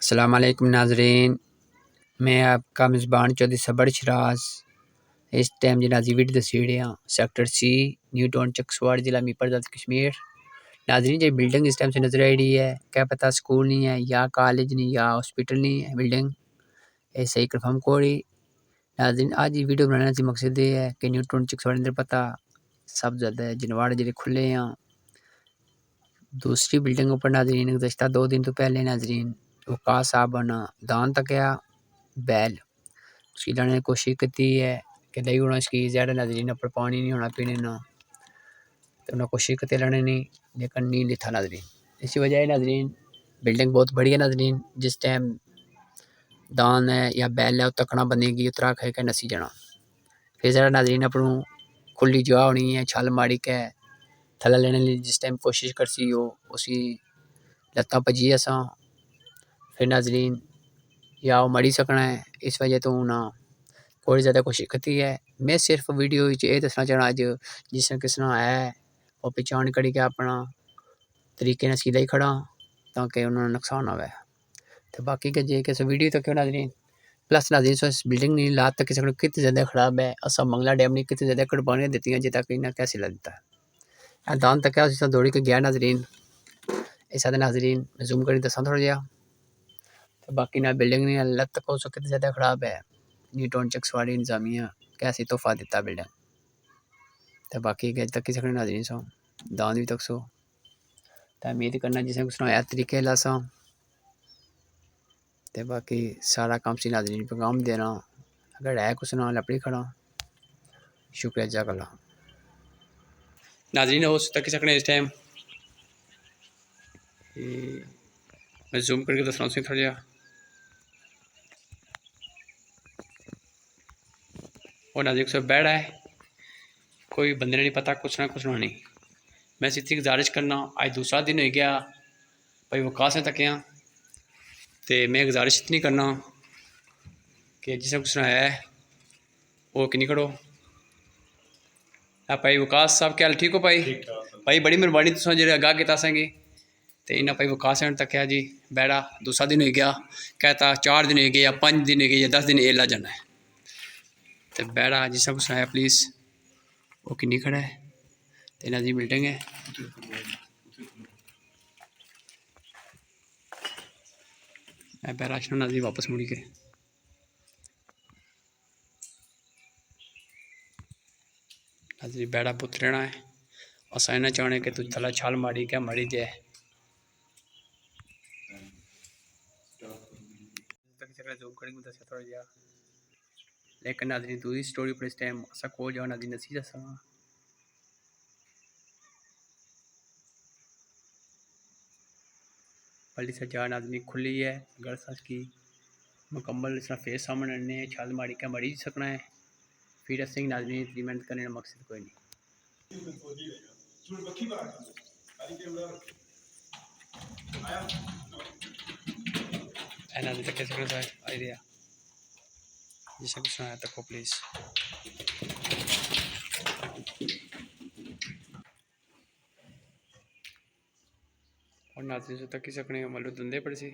अस्सलाम वालेकुम नाज़रीन, मैं आपका मेज़बान चौधरी सबर शराज। इस टाइम जनाजी विड दसीड़ियाँ सेक्टर सी न्यू टाउन चकसवाड़ जिला मीरपुर कश्मीर। नाज़रीन ये बिल्डिंग इस टाइम से नज़र आ रही है, क्या पता स्कूल नहीं है या कॉलेज नहीं या हॉस्पिटल नहीं है बिल्डिंग, ये सही कंफर्म कोड़ी। नाज़रीन आज ये वीडियो बनाने का मकसद ये है कि न्यू टाउन चकसवाड़ अंदर पता सब ज़्यादा है जनवाड़ जो खुले हैं। दूसरी बिल्डिंग पर नाज़रीन गुज़श्ता 2 दिन तो पहले नाज़रीन वकास साहब ने दान तकिया बैल उसकी लाने की कोशिश की है कि नहीं होना इसकी ज़्यादा नाज़रीन पर पानी नहीं होना पीने ना, तो उन्हें कोशिश करते लाने नहीं लेकिन नहीं लिखा नाज़रीन। इसी वजह नाज़रीन बिल्डिंग बहुत बड़ी है नाज़रीन, जिस टाइम दान है या बैल है तकना बनेगी उतरा खा के नसी जाना। फिर ज़रा नाज़रीन अपनों खुली जगह होनी है छल माड़ी के थला लेने लिए जिस टाइम कोशिश करसी हो उसी लत्ता भजी असा फिर नाज़रीन या वो मरी सकना है। इस वजह तो ना थोड़ी ज़्यादा कोशिश करती है। मैं सिर्फ वीडियो ये दसना चाहना अज जिस किसना है वो पहचान करी के अपना तरीके ने सीधा ही खड़ा ताकि उन्होंने नुकसान आवे। तो बाकी के जे किस वीडियो तक नाज़रीन प्लस नाज़रीन सो इस बिल्डिंग नहीं लात तक किसी कितनी ज़्यादा ख़राब है। असा मंगला डैम ने कितनी ज़्यादा कुर्बानियाँ दी हैं जितना कि कैसे लगता है दान तक क्या दौड़ी के गया नाज़रीन। इस नाज़रीन जूम कर दसा थोड़ा जहा। तो बाकी ना बिल्डिंग नहीं लत तक हो कितनी ज़्यादा ख़राब है। न्यू टाउन चकसवाड़ी इंतजामिया कैसी तोहफा दिता बिल्डिंग। तो बाकी के तक सकने नाज़रीन सो दान भी तक सो तो उम्मीद करना जिसे कुछ नया तरीके लासा। तो बाकी सारा काम सी नाज़रीन पैगाम देना अगर है कुछ ना लपड़ी खड़ा शुक्रिया जज़ाकल्लाह। नाज़रीन हो तक सकने इस टाइम मैं जूम करके दसना थोड़ा जहा। और नाज़रीन से बैठा है कोई बंदे ने नहीं पता कुछ ना नहीं। मैं इतनी गुजारिश करना अज दूसरा दिन हो गया भाई वकास ने तकिया तो मैं गुजारिश इतनी करना कि जिसे कुछ है वो कि नहीं खड़ो। भाई वकास साहब क्या हाल ठीक हो भाई? भाई बड़ी मेहरबानी तुम जो अगाह किया असेंगी तो इन्हें भाई वकास ने तकिया जी बैड़ा दूसरा दिन हो गया कहता 4 दिन हो गए या 5 दिन हो गए या 10 दिन एला जाना है। तो बैड़ा जिसे कुछ है प्लीज़ वो कि नहीं खड़ा है तो इन्हें जी बिल्डिंग है मैं बैराश नाज़रीन वापस मुड़ी के नाज़रीन बैड़ा पुत लेना है असा इन्हें चाहने कि तू थला छाल मारी क्या मरी जाए लेकिन नाज़रीन दूसरी स्टोरी पर इस टाइम असा को जाओ नाज़रीन नसी जैसा पहली से जा नाज़रीन खुली है अगर सच की मुकम्मल इसका फेस सामने ने छाल मारी क्या मरी सकना है। फिर सिंह नाज़रीन एग्रीमेंट करने का मकसद कोई नहीं नाज़रीन तक कैसे कर आइडिया जिसे कुछ सुनाया तक प्लीज़। और नाज़रीन से तक सकने मतलब धंधे पड़ सी